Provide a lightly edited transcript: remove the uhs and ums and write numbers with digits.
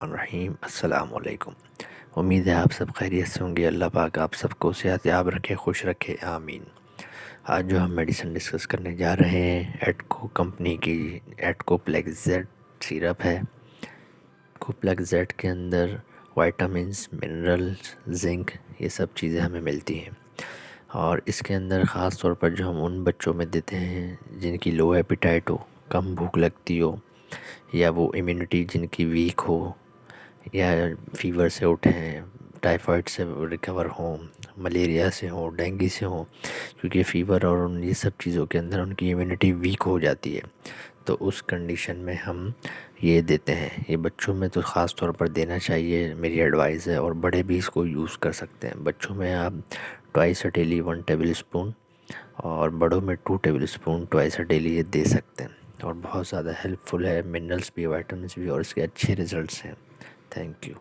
الرحیم السلام علیکم۔ امید ہے آپ سب خیریت سے ہوں گے۔ اللہ پاک آپ سب کو صحت یاب رکھے، خوش رکھے، آمین۔ آج جو ہم میڈیسن ڈسکس کرنے جا رہے ہیں، ایٹکو کمپنی کی ایٹکو پلیکس زیڈ سیرپ ہے۔ ایٹکو پلیکس زیڈ کے اندر وائٹامنس، منرلز، زنک، یہ سب چیزیں ہمیں ملتی ہیں، اور اس کے اندر خاص طور پر جو ہم ان بچوں میں دیتے ہیں جن کی لو ایپیٹائٹ ہو، کم بھوک لگتی ہو، یا وہ امیونٹی جن کی ویک ہو، یا فیور سے اٹھیں، ٹائیفائڈ سے ریکور ہوں، ملیریا سے ہوں، ڈینگی سے ہوں، کیونکہ فیور اور یہ سب چیزوں کے اندر ان کی امیونٹی ویک ہو جاتی ہے، تو اس کنڈیشن میں ہم یہ دیتے ہیں۔ یہ بچوں میں تو خاص طور پر دینا چاہیے، میری ایڈوائز ہے، اور بڑے بھی اس کو یوز کر سکتے ہیں۔ بچوں میں آپ twice a daily 1 table spoon, اور بڑوں میں 2 table spoon twice a daily یہ دے سکتے ہیں، اور بہت زیادہ ہیلپ فل ہے، منرلس بھی، وائٹامنس بھی، اور اس کے اچھے ریزلٹس ہیں۔ Thank you.